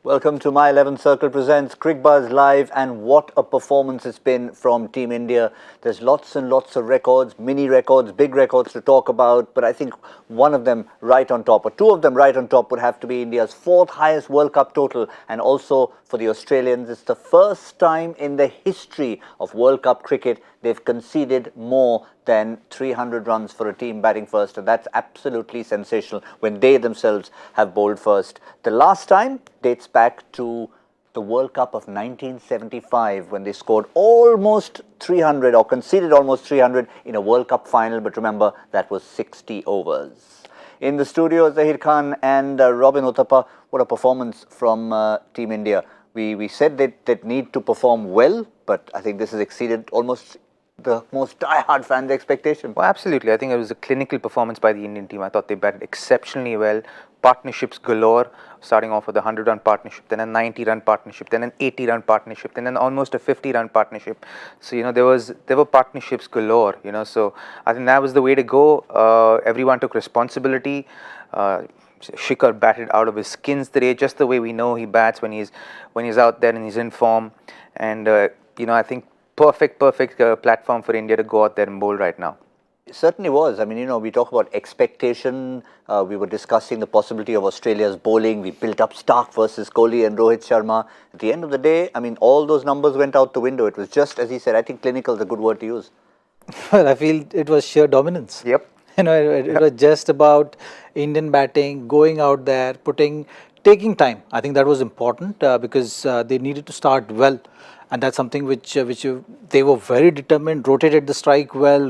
Welcome to My 11 Circle presents Cricbuzz Live, and what a performance it's been from Team India. There's lots and lots of records, mini records, big records to talk about, but I think one of them right on top, or two of them right on top, would have to be India's fourth highest World Cup total, and also for the Australians, it's the first time in the history of World Cup cricket they've conceded more than 300 runs for a team batting first, and that's absolutely sensational when they themselves have bowled first. The last time dates back to the World Cup of 1975 when they scored almost 300 or conceded almost 300 in a World Cup final, but remember that was 60 overs. In the studio, Zahir Khan and Robin Uthappa. What a performance from Team India. We said they'd need to perform well, but I think this has exceeded almost the most die-hard fans' expectation. Well, absolutely. I think it was a clinical performance by the Indian team. I thought they batted exceptionally well. Partnerships galore, starting off with a 100-run partnership, then a 90-run partnership, then an 80-run partnership, then almost a 50-run partnership. So, there were partnerships galore, so I think that was the way to go. Everyone took responsibility. Shikhar batted out of his skins today, just the way we know he bats when he's out there and he's in form. And, I think perfect platform for India to go out there and bowl right now. It certainly was. I mean, we talk about expectation. We were discussing the possibility of Australia's bowling. We built up Stark versus Kohli and Rohit Sharma. At the end of the day, I mean, all those numbers went out the window. It was just, as he said, I think clinical is a good word to use. Well, I feel it was sheer dominance. Yep. It was just about Indian batting, going out there, taking time. I think that was important because they needed to start well. And that's something which they were very determined, rotated the strike well,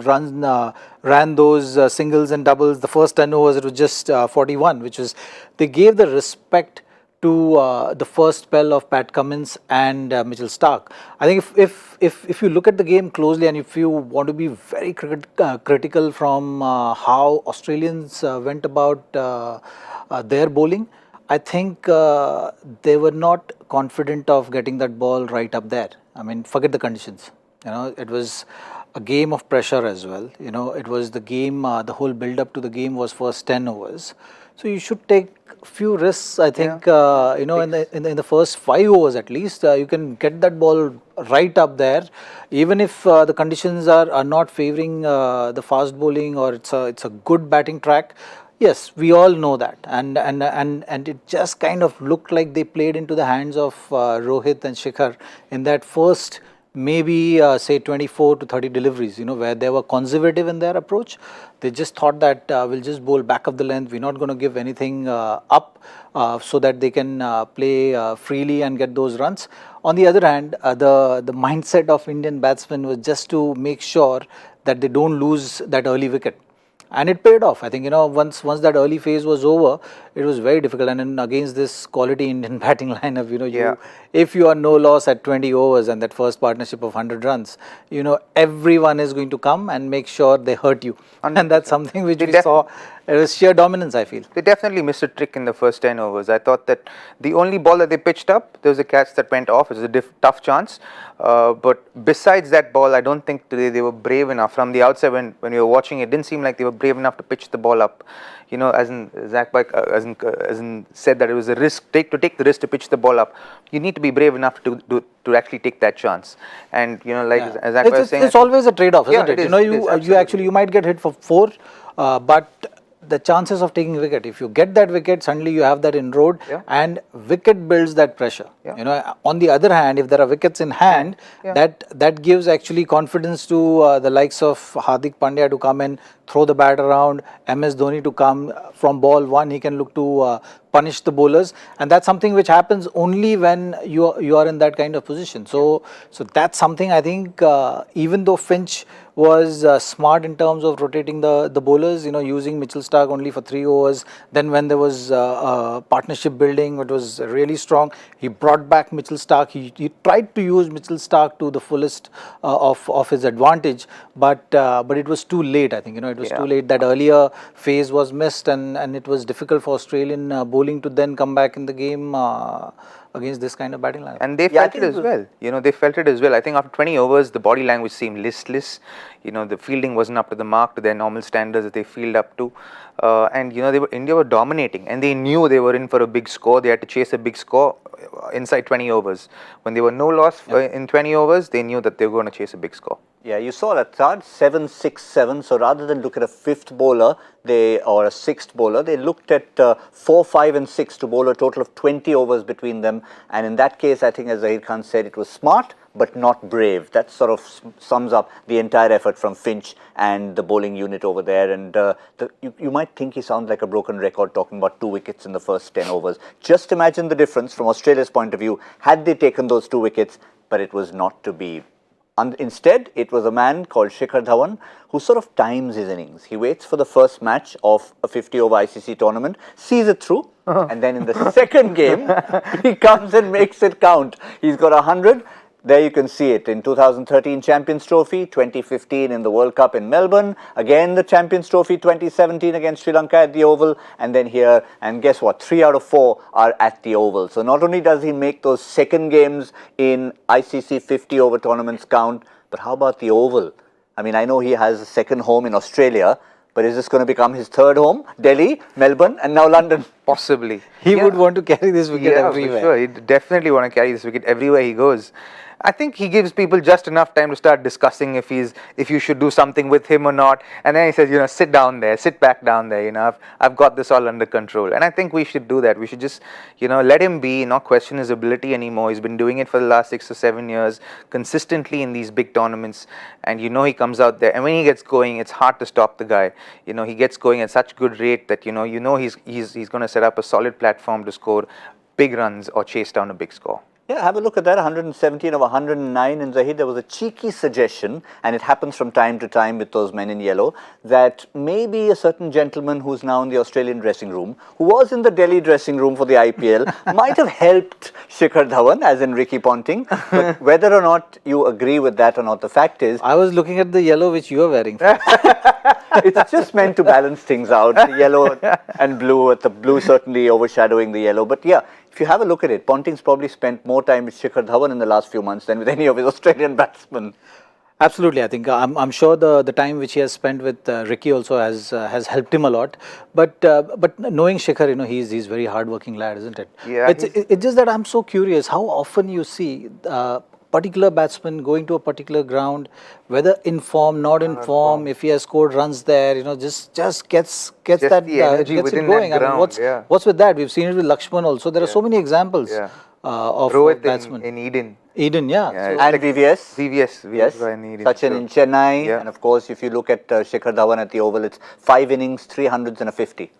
ran those singles and doubles. The first 10 overs, it was just 41, which was, they gave the respect to the first spell of Pat Cummins and Mitchell Stark. I think if you look at the game closely and if you want to be very critical from how Australians went about their bowling, I think they were not confident of getting that ball right up there. I mean, forget the conditions. It was a game of pressure as well. It was the game, the whole build up to the game was first 10 overs. So you should take a few risks, I think, in the first 5 overs at least. You can get that ball right up there. Even if the conditions are not favouring the fast bowling or it's a good batting track. Yes, we all know that, and it just kind of looked like they played into the hands of Rohit and Shikhar in that first maybe say 24 to 30 deliveries, where they were conservative in their approach. They just thought that we'll just bowl back of the length, we're not going to give anything up so that they can play freely and get those runs. On the other hand, the mindset of Indian batsmen was just to make sure that they don't lose that early wicket. And it paid off. I think, once that early phase was over, it was very difficult. And then against this quality Indian batting lineup, if you are no loss at 20 overs and that first partnership of 100 runs, everyone is going to come and make sure they hurt you. 100%. And that's something which we saw. It was sheer dominance, I feel. They definitely missed a trick in the first 10 overs. I thought that the only ball that they pitched up, there was a catch that went off. It was a tough chance. But besides that ball, I don't think today they were brave enough. From the outside, when we were watching, it didn't seem like they were brave enough to pitch the ball up. As in Zach said that it was a risk, take the risk to pitch the ball up. You need to be brave enough to actually take that chance. And as Zach was saying, it's always a trade-off, isn't it? It You might get hit for 4, but the chances of taking wicket, if you get that wicket, suddenly you have that inroad, and wicket builds that pressure. On the other hand, if there are wickets in hand, that gives actually confidence to the likes of Hardik Pandya to come and throw the bat around, MS Dhoni to come from ball 1, he can look to punish the bowlers, and that's something which happens only when you are in that kind of position. So that's something I think, even though Finch was smart in terms of rotating the bowlers, using Mitchell Stark only for 3 overs. Then when there was partnership building, it was really strong. He brought back Mitchell Stark. He tried to use Mitchell Stark to the fullest of his advantage, but it was too late. I think it was too late. That earlier phase was missed, and it was difficult for Australian bowling to then come back in the game against this kind of batting lineup. And they Yeah, I felt it think as well. They felt it as well. I think after 20 overs, the body language seemed listless. The fielding wasn't up to the mark, to their normal standards that they field up to. And India were dominating, and they knew they were in for a big score. They had to chase a big score inside 20 overs. When they were no loss in 20 overs, they knew that they were going to chase a big score. Yeah, you saw that start 7-6-7. So rather than look at a fifth bowler, or a sixth bowler, they looked at 4, 5, and 6 to bowl a total of 20 overs between them. And in that case, I think, as Zahir Khan said, it was smart but not brave. That sort of sums up the entire effort from Finch and the bowling unit over there. And you might think he sounds like a broken record talking about 2 wickets in the first 10 overs. Just imagine the difference from Australia's point of view had they taken those 2 wickets, but it was not to be. Instead, it was a man called Shikhar Dhawan who sort of times his innings. He waits for the first match of a 50-over ICC tournament, sees it through, and then in the second game, he comes and makes it count. He's got 100. There you can see it in 2013 Champions Trophy, 2015 in the World Cup in Melbourne, again the Champions Trophy 2017 against Sri Lanka at the Oval, and then here, and guess what, 3 out of 4 are at the Oval. So not only does he make those second games in ICC 50 over tournaments count, but how about the Oval? I mean, I know he has a second home in Australia, but is this going to become his third home? Delhi, Melbourne, and now London. Possibly. He would want to carry this wicket everywhere. For sure. He'd definitely want to carry this wicket everywhere he goes. I think he gives people just enough time to start discussing if you should do something with him or not. And then he says, sit down there, sit back down there. I've got this all under control. And I think we should do that. We should just, let him be, not question his ability anymore. He's been doing it for the last 6 or 7 years, consistently in these big tournaments. And he comes out there, and when he gets going, it's hard to stop the guy. He gets going at such good rate that he's going to set up a solid platform to score big runs or chase down a big score. Yeah, have a look at that, 117 of 109 in Zahid. There was a cheeky suggestion, and it happens from time to time with those men in yellow, that maybe a certain gentleman who's now in the Australian dressing room, who was in the Delhi dressing room for the IPL, might have helped Shikhar Dhawan, as in Ricky Ponting. But whether or not you agree with that or not, the fact is... I was looking at the yellow which you are wearing. It's just meant to balance things out, the yellow and blue, with the blue certainly overshadowing the yellow. But yeah, if you have a look at it, Ponting's probably spent more time with Shikhar Dhawan in the last few months than with any of his Australian batsmen. Absolutely, I think I'm sure the time which he has spent with Ricky also has helped him a lot. But knowing Shikhar, he's very hardworking lad, isn't it? Yeah. It's just that I'm so curious how often you see particular batsman going to a particular ground, whether in form, not in form, if he has scored runs there, just gets that the energy gets within it going. that I mean, ground, what's with that? We've seen it with Lakshman also. There are so many examples of Rohit batsmen. in Eden. Eden, yeah. And VVS. VVS. Yes, in Eden. Sachin in Chennai. Yeah. And of course, if you look at Shikhar Dhawan at the Oval, it's 5 innings, 300s and a 50.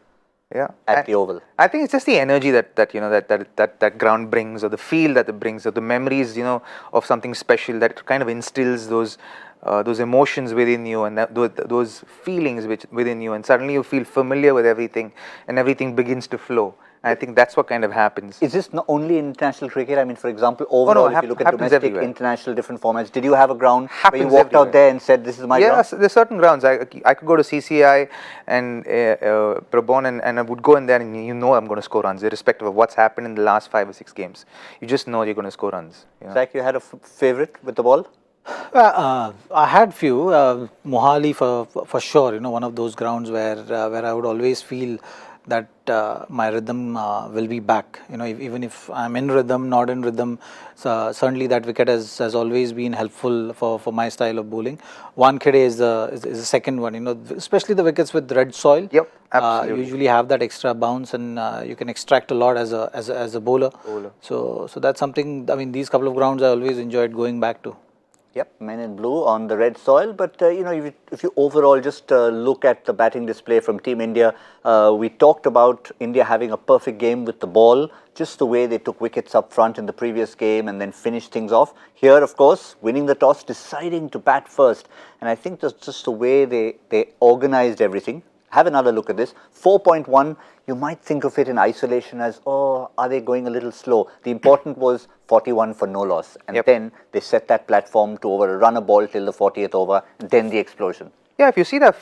Yeah, at the Oval. I think it's just the energy that ground brings, or the feel that it brings, or the memories of something special that kind of instills those emotions within you, and those feelings within you, and suddenly you feel familiar with everything, and everything begins to flow. I think that's what kind of happens. Is this not only international cricket? I mean, for example, overall, if you look at domestic, everywhere. International, different formats, did you have a ground where you Happens walked out everywhere. there and said, this is my ground? Yes, there's certain grounds. I could go to CCI and Brabon, and I would go in there, and I'm going to score runs, irrespective of what's happened in the last 5 or 6 games. You just know you're going to score runs. Zach, you had a favourite with the ball? I had few. Mohali for sure. One of those grounds where I would always feel that my rhythm will be back. Even if I'm in rhythm, not in rhythm, so certainly that wicket has always been helpful for my style of bowling. Wankhede is the second one. Especially the wickets with red soil. Yep, absolutely. Usually have that extra bounce, and you can extract a lot as a bowler. So that's something. I mean, these couple of grounds I always enjoyed going back to. Yep, men in blue on the red soil. But, if you overall just look at the batting display from Team India, we talked about India having a perfect game with the ball, just the way they took wickets up front in the previous game and then finished things off. Here, of course, winning the toss, deciding to bat first. And I think that's just the way they organized everything. Have another look at this. 4.1, you might think of it in isolation as, oh, are they going a little slow? The important was 41 for no loss. And then they set that platform to run a ball till the 40th over, then the explosion. Yeah, if you see that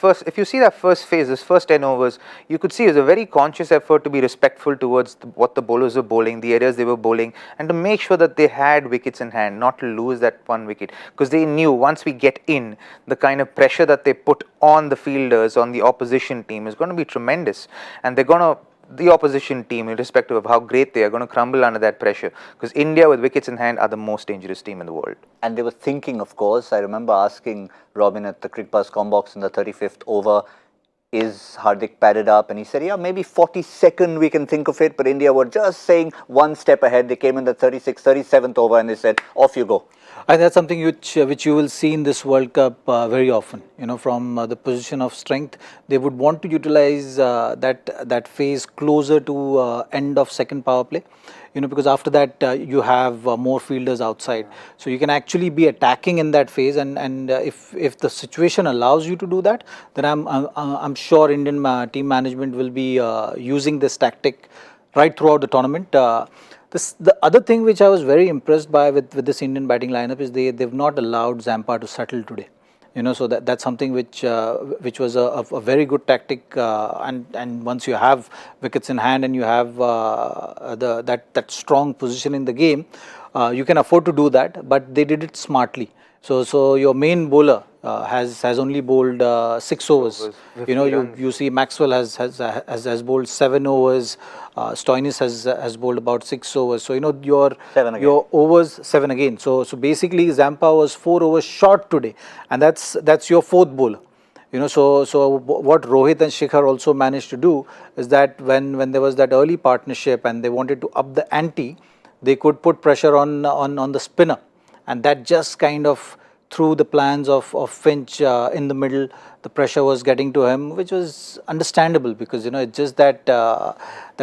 first phase, this first 10 overs, you could see it was a very conscious effort to be respectful towards what the bowlers were bowling, the areas they were bowling, and to make sure that they had wickets in hand, not to lose that one wicket. Because they knew once we get in, the kind of pressure that they put on the fielders, on the opposition team, is going to be tremendous, and the opposition team, irrespective of how great they are, going to crumble under that pressure, because India with wickets in hand are the most dangerous team in the world. And they were thinking, of course, I remember asking Robin at the Cricbuzz Combox in the 35th over, is Hardik padded up? And he said, yeah, maybe 42nd we can think of it, but India were just saying one step ahead. They came in the 36th, 37th over and they said, off you go. And that's something which you will see in this World Cup very often. You know, from the position of strength, they would want to utilize that phase closer to end of second power play. You know, because after that you have more fielders outside, so you can actually be attacking in that phase. And if the situation allows you to do that, then I'm sure Indian team management will be using this tactic right throughout the tournament. The other thing which I was very impressed by with this Indian batting lineup is they've not allowed Zampa to settle today. You know, so that's something which was a very good tactic. And once you have wickets in hand and you have that strong position in the game, you can afford to do that. But they did it smartly. So your main bowler has only bowled 6 overs. You know, you see Maxwell has bowled 7 overs. Stoinis has bowled about 6 overs. So you know your overs 7 again. So basically Zampa was 4 overs short today, and that's your 4th bowler. You know, so what Rohit and Shikhar also managed to do is that when there was that early partnership and they wanted to up the ante, they could put pressure on the spinner. And that just kind of threw the plans of Finch in the middle. The pressure was getting to him, which was understandable because, you know, it's just that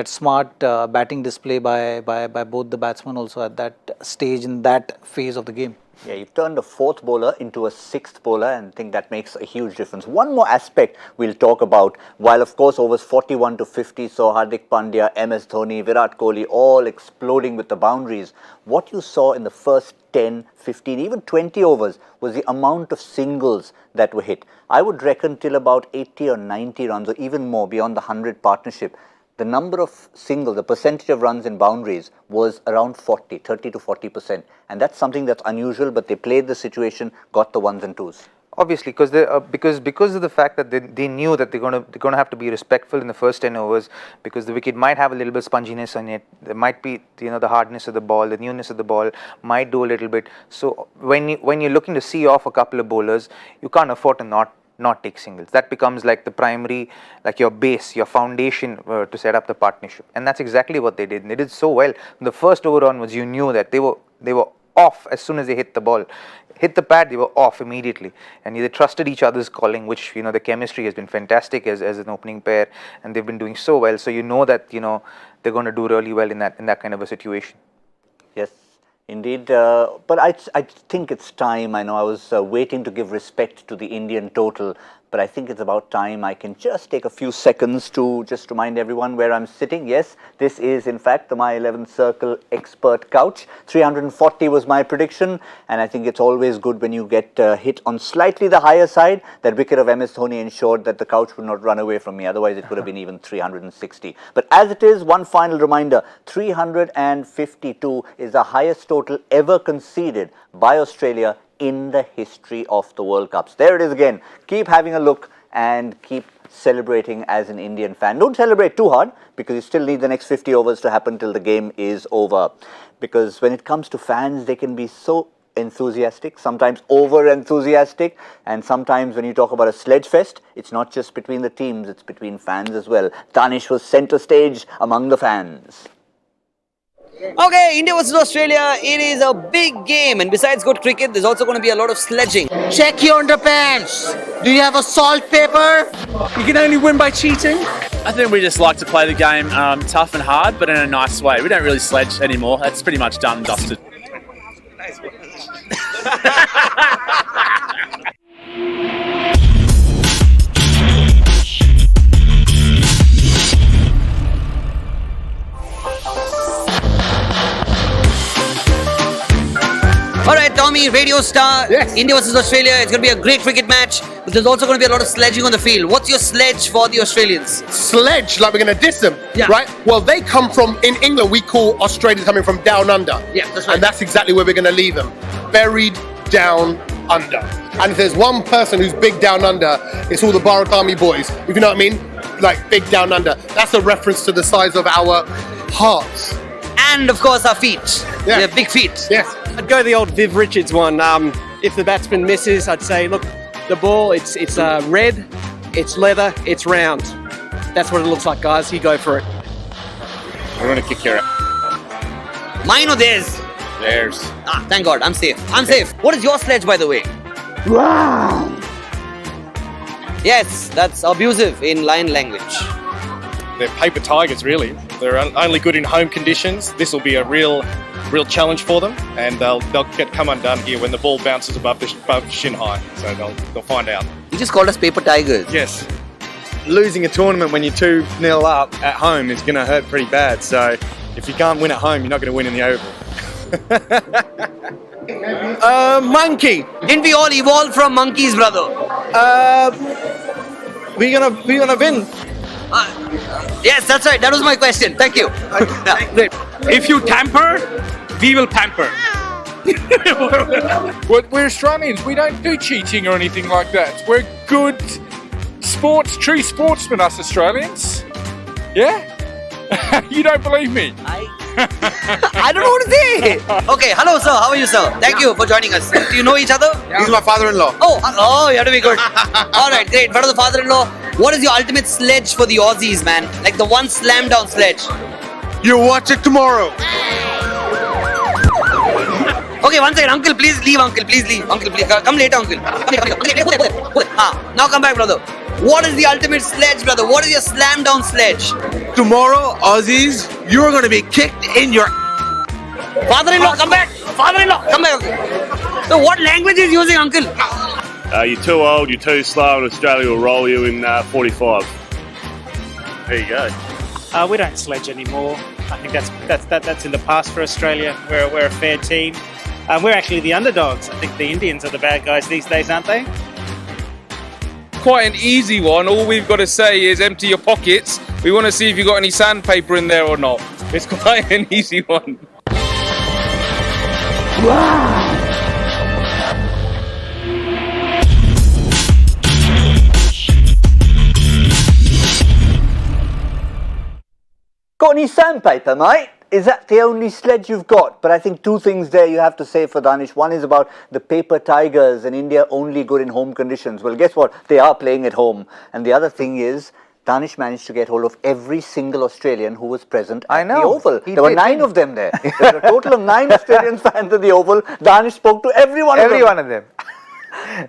smart batting display by both the batsmen also at that stage in that phase of the game. Yeah, you've turned a 4th bowler into a 6th bowler, and I think that makes a huge difference. One more aspect we'll talk about, while of course overs 41 to 50 saw Hardik Pandya, MS Dhoni, Virat Kohli all exploding with the boundaries. What you saw in the first 10, 15, even 20 overs was the amount of singles that were hit. I would reckon till about 80 or 90 runs or even more beyond the 100 partnership, the number of singles, the percentage of runs in boundaries was around 30 to 40%. And that's something that's unusual, but they played the situation, got the 1s and 2s. Obviously, because of the fact that they knew that they're going to have to be respectful in the first 10 overs, because the wicket might have a little bit of sponginess on it. There might be, you know, the hardness of the ball, the newness of the ball might do a little bit. So when you're looking to see off a couple of bowlers, you can't afford to not take singles. That becomes like the primary, like your base, your foundation to set up the partnership. And that's exactly what they did. And they did so well. The first over onwards, you knew that they were off as soon as they hit the ball. Hit the pad, they were off immediately. And they trusted each other's calling, which, you know, the chemistry has been fantastic as an opening pair, and they've been doing so well. So you know that, you know, they're going to do really well in that kind of a situation. Yes. Indeed, but I think it's time. I know I was waiting to give respect to the Indian total, but I think it's about time I can just take a few seconds to just remind everyone where I'm sitting. Yes, this is in fact the My 11th Circle expert couch. 340 was my prediction, and I think it's always good when you get hit on slightly the higher side. That wicket of MS Dhoni ensured that the couch would not run away from me, otherwise it would have been even 360. But as it is, one final reminder, 352 is the highest total ever conceded by Australia in the history of the World Cups. There it is again. Keep having a look and keep celebrating as an Indian fan. Don't celebrate too hard, because you still need the next 50 overs to happen till the game is over. Because when it comes to fans, they can be so enthusiastic, sometimes over enthusiastic, and sometimes when you talk about a sledge fest, it's not just between the teams, it's between fans as well. Danish was centre stage among the fans. Okay, India versus Australia, it is a big game, and besides good cricket, there's also going to be a lot of sledging. Check your underpants. Do you have a salt paper? You can only win by cheating. I think we just like to play the game tough and hard, but in a nice way. We don't really sledge anymore. That's pretty much done and dusted. Alright, Tommy, radio star. Yes. India versus Australia. It's going to be a great cricket match. But there's also going to be a lot of sledging on the field. What's your sledge for the Australians? Sledge, like we're going to diss them, Yeah. right? Well, they come from, in England, we call Australia coming from down under. Yeah, that's right. And that's exactly where we're going to leave them. Buried down under. And if there's one person who's big down under, it's all the Bharat Army boys. If you know what I mean? Like big down under. That's a reference to the size of our hearts. And of course our feet. Yeah. We have big feet. Yes. I'd go the old Viv Richards one. If the batsman misses, I'd say, look, the ball, it's red, it's leather, it's round. That's what it looks like, guys. You go for it. We're going to kick your ass. Mine or theirs? Theirs. Ah, thank God. I'm safe. I'm safe. What is your sledge, by the way? Wow. Yes, that's abusive in lion language. They're paper tigers, really. They're only good in home conditions. This will be a real challenge for them, and they'll come undone here when the ball bounces above shin high. So they'll find out. You just called us paper tigers. Yes. Losing a tournament when you're 2-0 up at home is going to hurt pretty bad. So if you can't win at home, you're not going to win in the Oval. Monkey. Didn't we all evolve from monkeys, brother? We're gonna win. Yes, that's right. That was my question. Thank you. If you tamper, we will pamper. We're Australians. We don't do cheating or anything like that. We're good true sportsmen, us Australians. Yeah? You don't believe me? I don't know what to say. Okay, hello, sir. How are you, sir? Thank you for joining us. Do you know each other? He's my father-in-law. Oh, you have to be good. All right, great. In front of the father-in-law, what is your ultimate sledge for the Aussies, man? Like the one slam-down sledge. You watch it tomorrow. Okay, one second. Uncle, please leave. Uncle, please leave. Uncle, please. Come later, uncle. Now come back, brother. What is the ultimate sledge, brother? What is your slam-down sledge? Tomorrow, Aussies, you're gonna be kicked in your... Father-in-law, come back. Father-in-law, come back. Uncle. So what language is using, uncle? You're too old, you're too slow, and Australia will roll you in 45. There you go. We don't sledge anymore. I think that's in the past for Australia. We're a fair team. We're actually the underdogs. I think the Indians are the bad guys these days, aren't they? Quite an easy one. All we've got to say is empty your pockets. We want to see if you've got any sandpaper in there or not. It's quite an easy one. Got any sandpaper, mate? Is that the only sledge you've got? But I think two things there you have to say for Danish. One is about the paper tigers and India only good in home conditions. Well, guess what? They are playing at home. And the other thing is, Danish managed to get hold of every single Australian who was present at the Oval. There were 9 of them there. There were a total of 9 Australian fans at the Oval. Danish spoke to every one of them.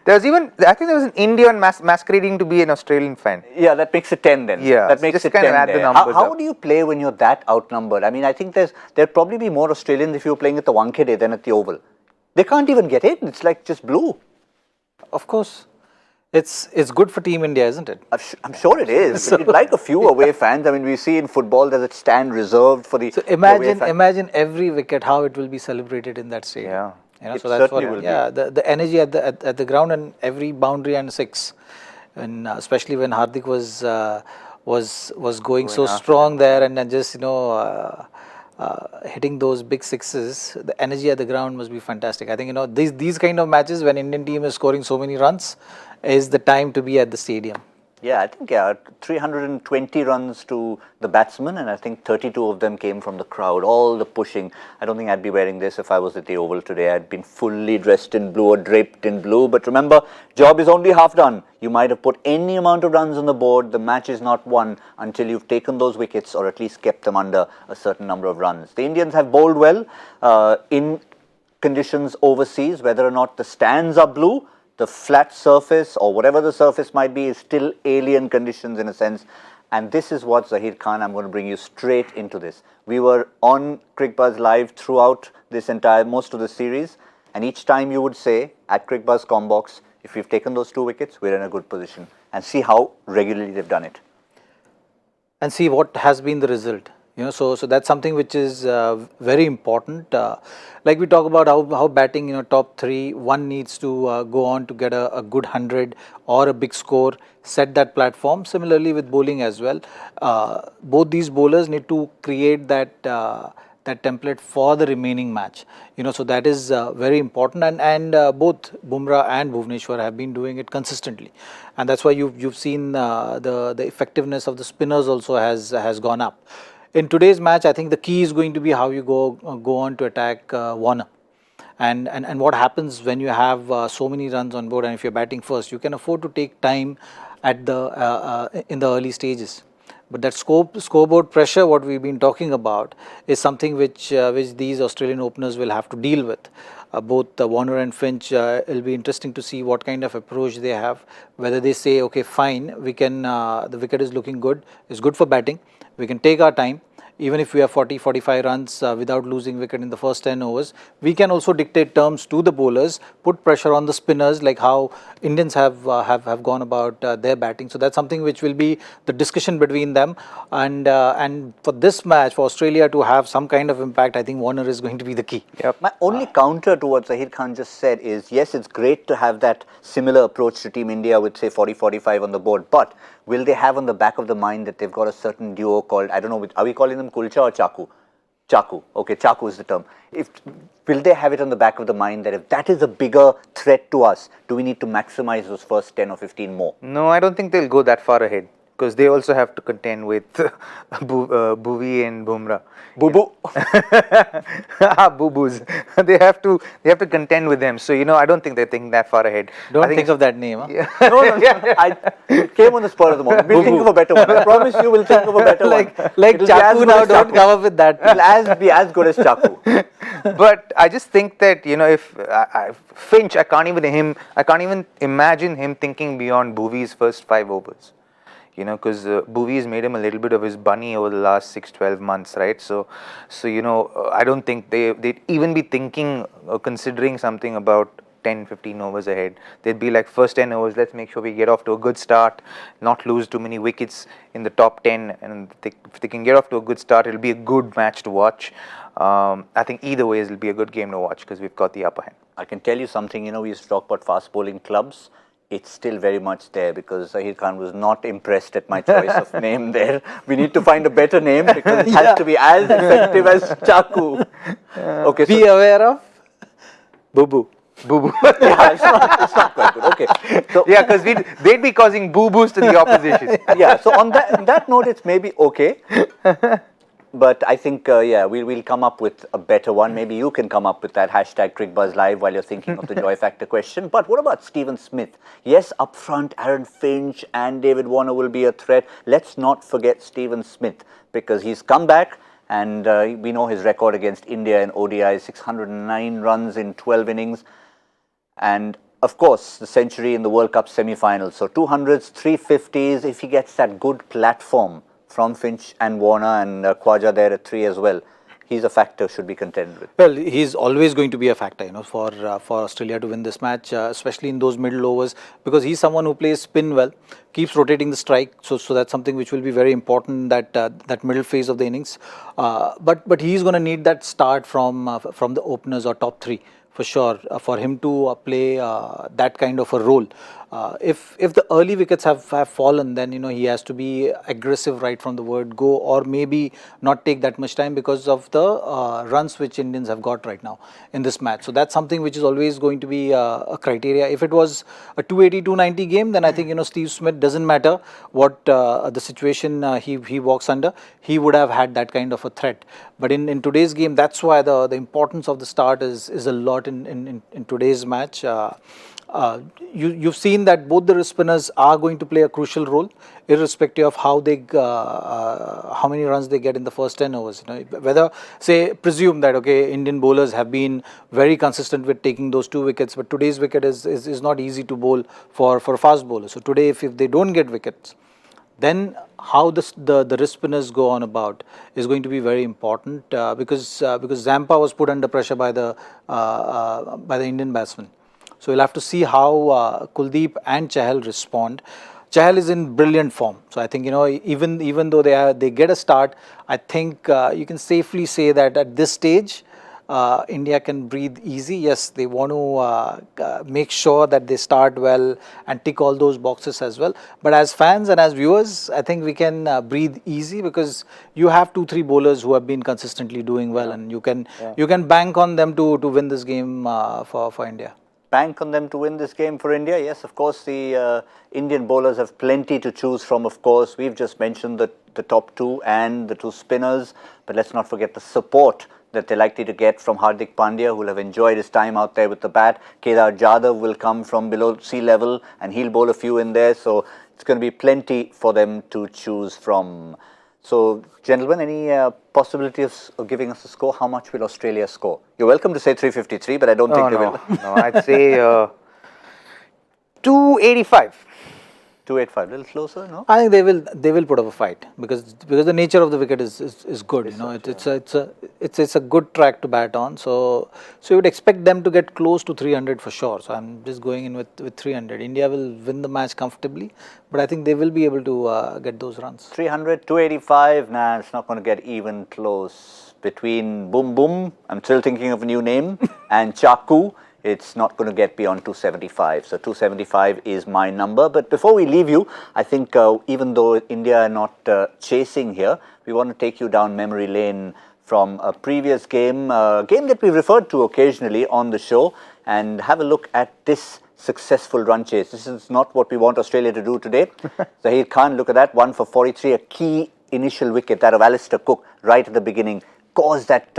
There was even, I think there was an Indian masquerading to be an Australian fan. Yeah, that makes it 10 then. Yeah, that makes just it kind 10 of add the there. numbers How up. do you play when you're that outnumbered? I mean, I think there'd probably be more Australians if you were playing at the Wankhede than at the Oval. They can't even get in. It's like just blue. Of course. It's good for Team India, isn't it? I'm sure it is. But you'd like a few away fans. I mean, we see in football there's a stand reserved for the away fans. Imagine every wicket, how it will be celebrated in that stadium. Yeah. You know, It so that's what, certainly will yeah, the energy at the ground and every boundary and six, and especially when Hardik was going so strong there and then just hitting those big sixes, the energy at the ground must be fantastic. I think these kind of matches when Indian team is scoring so many runs is the time to be at the stadium. Yeah, I think 320 runs to the batsman, and I think 32 of them came from the crowd. All the pushing. I don't think I'd be wearing this if I was at the Oval today. I'd been fully dressed in blue or draped in blue. But remember, job is only half done. You might have put any amount of runs on the board. The match is not won until you've taken those wickets or at least kept them under a certain number of runs. The Indians have bowled well in conditions overseas, whether or not the stands are blue. The flat surface or whatever the surface might be is still alien conditions in a sense. And this is what, Zahir Khan, I'm going to bring you straight into this. We were on Cricbuzz Live throughout this most of the series. And each time you would say, at Cricbuzz Combox, if we've taken those 2 wickets, we're in a good position. And see how regularly they've done it. And see what has been the result. So that's something which is very important. Like we talk about how batting, top three, one needs to go on to get a good 100 or a big score, set that platform. Similarly with bowling as well, both these bowlers need to create that template for the remaining match. So that is very important, and both Bumrah and Bhuvneshwar have been doing it consistently, and that's why you've seen the effectiveness of the spinners also has gone up. In today's match, I think the key is going to be how you go on to attack Warner. And what happens when you have so many runs on board, and if you're batting first, you can afford to take time at in the early stages. But that scoreboard pressure, what we've been talking about, is something which these Australian openers will have to deal with. Both Warner and Finch, it'll be interesting to see what kind of approach they have. Whether they say, okay, fine, we can. The wicket is looking good. It's good for batting. We can take our time. Even if we have 40-45 runs without losing wicket in the first 10 overs, we can also dictate terms to the bowlers, put pressure on the spinners, like how Indians have gone about their batting. So that's something which will be the discussion between them. And for this match, for Australia to have some kind of impact, I think Warner is going to be the key. Yep. My only counter to what Zahir Khan just said is, yes, it's great to have that similar approach to Team India with, say, 40-45 on the board, but will they have on the back of the mind that they've got a certain duo called, I don't know, are we calling them Kulcha or Chaku? Chaku. Okay, Chaku is the term. Will they have it on the back of the mind that if that is a bigger threat to us, do we need to maximize those first 10 or 15 more? No, I don't think they'll go that far ahead, because they also have to contend with Bhuvi and Bumrah. Boo-boo. Boo-boos. They have to contend with them. So, I don't think they're thinking that far ahead. Don't think of that name. Huh? Yeah. It came on the spur of the moment. We'll think of a better one. I promise you we'll think of a better one. Like Chaku now, don't come up with that. It'll be as good as Chaku. But I just think that, if Finch, I can't even imagine him thinking beyond Bhuvi's first 5 overs. Because Bhuvi has made him a little bit of his bunny over the last 6-12 months, right? So I don't think they'd even be thinking or considering something about 10-15 overs ahead. They'd be like, first 10 overs, let's make sure we get off to a good start, not lose too many wickets in the top 10. And if they can get off to a good start, it'll be a good match to watch. I think either way, it'll be a good game to watch because we've got the upper hand. I can tell you something, we used to talk about fast bowling clubs. It's still very much there because Zahir Khan was not impressed at my choice of name there. We need to find a better name because it has to be as effective as Chaku. Okay, be aware of Boo-boo. Boo-boo. Yeah, it's not quite good. Okay. So, yeah, because they'd be causing boo-boos to the opposition. Yeah, so on that note, it's maybe okay. But I think, we'll come up with a better one. Maybe you can come up with that hashtag Cricbuzz Live while you're thinking of the joy factor question. But what about Stephen Smith? Yes, up front, Aaron Finch and David Warner will be a threat. Let's not forget Stephen Smith because he's come back and we know his record against India in ODI, 609 runs in 12 innings. And of course, the century in the World Cup semi-finals. So 200s, 350s, if he gets that good platform from Finch and Warner and Khwaja there at 3 as well, he's a factor, should be contended with. Well, he's always going to be a factor, for Australia to win this match, especially in those middle overs, because he's someone who plays spin well, keeps rotating the strike. So that's something which will be very important, that middle phase of the innings. But he's going to need that start from the openers or top 3. For sure, for him to play that kind of a role. If the early wickets have fallen, then he has to be aggressive right from the word go, or maybe not take that much time because of the runs which Indians have got right now in this match. So that's something which is always going to be a criteria. If it was a 280-290 game, then I think Steve Smith, doesn't matter what the situation he walks under, he would have had that kind of a threat. But in today's game, that's why the importance of the start is a lot in today's match. You've seen that both the wrist spinners are going to play a crucial role, irrespective of how many runs they get in the first 10 overs. Whether, say, presume that Indian bowlers have been very consistent with taking those 2 wickets, but today's wicket is not easy to bowl for a fast bowler. So today, if they don't get wickets, then how the wrist spinners go on about is going to be very important because Zampa was put under pressure by the Indian batsmen. So we'll have to see how Kuldeep and Chahal respond. Chahal is in brilliant form. So I think, even though they get a start, I think you can safely say that at this stage, India can breathe easy. Yes, they want to make sure that they start well and tick all those boxes as well. But as fans and as viewers, I think we can breathe easy because you have 2-3 bowlers who have been consistently doing well, and you can bank on them to win this game for India. Bank on them to win this game for India? Yes, of course, the Indian bowlers have plenty to choose from, of course. We've just mentioned the top 2 and the 2 spinners, but let's not forget the support that they're likely to get from Hardik Pandya, who will have enjoyed his time out there with the bat. Kedar Jadhav will come from below sea level and he'll bowl a few in there, so it's going to be plenty for them to choose from. So, gentlemen, any possibility of giving us a score? How much will Australia score? You're welcome to say 353, but I don't think they will. No, I'd say 285. 285, a little closer, no? I think they will put up a fight because the nature of the wicket is good. It's a good track to bat on. So you would expect them to get close to 300 for sure. So I'm just going in with 300. India will win the match comfortably, but I think they will be able to get those runs. 300, 285. Nah, it's not going to get even close. Between Boom Boom, I'm still thinking of a new name, and Chaku, it's not going to get beyond 275. So 275 is my number. But before we leave you, I think even though India are not chasing here, we want to take you down memory lane from a previous game, a game that we referred to occasionally on the show, and have a look at this successful run chase. This is not what we want Australia to do today. Zahir Khan, look at that, 1 for 43, a key initial wicket, that of Alistair Cook, right at the beginning, caused that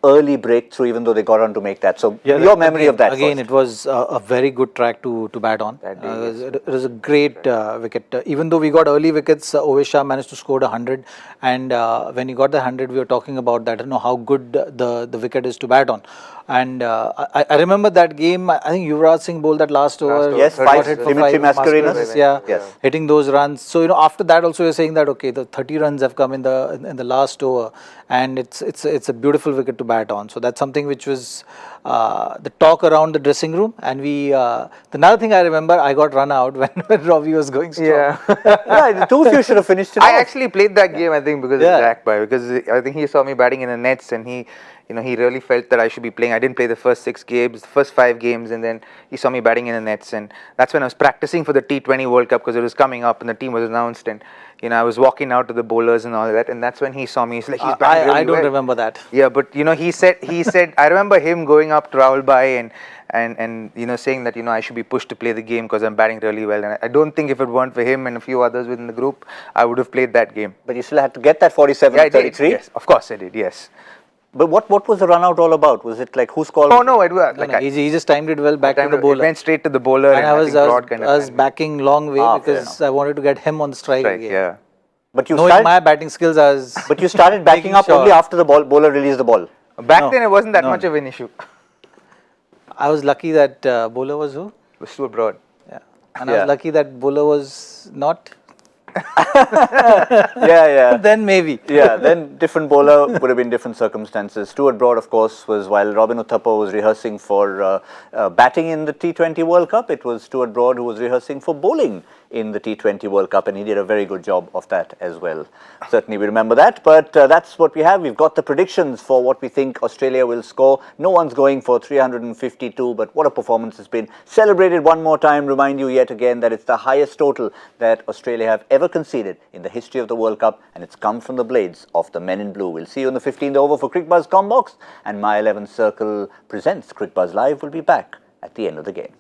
early breakthrough, even though they got on to make that. So your memory of that again, first. it was a very good track to bat on. It was a great wicket. Even though we got early wickets, Ovesh Shah managed to score 100. And when he got the 100, we were talking about that, how good the wicket is to bat on. And I remember that game. I think Yuvraj Singh bowled that last over. Yes, 5 hit for Dimitri Mascarenhas. Yes, hitting those runs. So after that, also you're saying that okay, the 30 runs have come in the last over, and it's a beautiful wicket to bat on. So that's something which was the talk around the dressing room. And another thing I remember, I got run out when Robbie was going strong. Yeah. The two of you should have finished it I off. actually played that game, I think, because of Zach Bhai, because I think he saw me batting in the nets, and he really felt that I should be playing. I didn't play the first 6 games, the first 5 games, and then he saw me batting in the nets, and that's when I was practicing for the T20 World Cup because it was coming up and the team was announced, and I was walking out to the bowlers and all that, and that's when he saw me. He's like, he's batting really I don't well. remember that. Yeah, but he said I remember him going up to Rahul Bhai and saying that I should be pushed to play the game because I'm batting really well, and I don't think if it weren't for him and a few others within the group, I would have played that game. But you still had to get that 47 Yeah, I did. 33. Yes, of course I did. Yes. But what was the run out all about? Was it like who's called? Oh no, it was he just timed it well back to the bowler. It went straight to the bowler, and I was backing long way because I wanted to get him on the strike again. Yeah. But you knowing my batting skills, But you started backing up only after the bowler released the ball. Back then, it wasn't that much of an issue. I was lucky that bowler was who? It was Stuart Broad. Yeah. And I was lucky that bowler was not. Then maybe. Then different bowler would have been different circumstances. Stuart Broad, of course, was while Robin Uthappa was rehearsing for batting in the T20 World Cup, it was Stuart Broad who was rehearsing for bowling in the T20 World Cup, and he did a very good job of that as well. Certainly we remember that, but that's what we have. We've got the predictions for what we think Australia will score. No one's going for 352, but what a performance it's been. Celebrated one more time, remind you yet again that it's the highest total that Australia have ever conceded in the history of the World Cup, and it's come from the blades of the men in blue. We'll see you in the 15th over for Cricbuzz Combox, and My 11 Circle presents Cricbuzz Live will be back at the end of the game.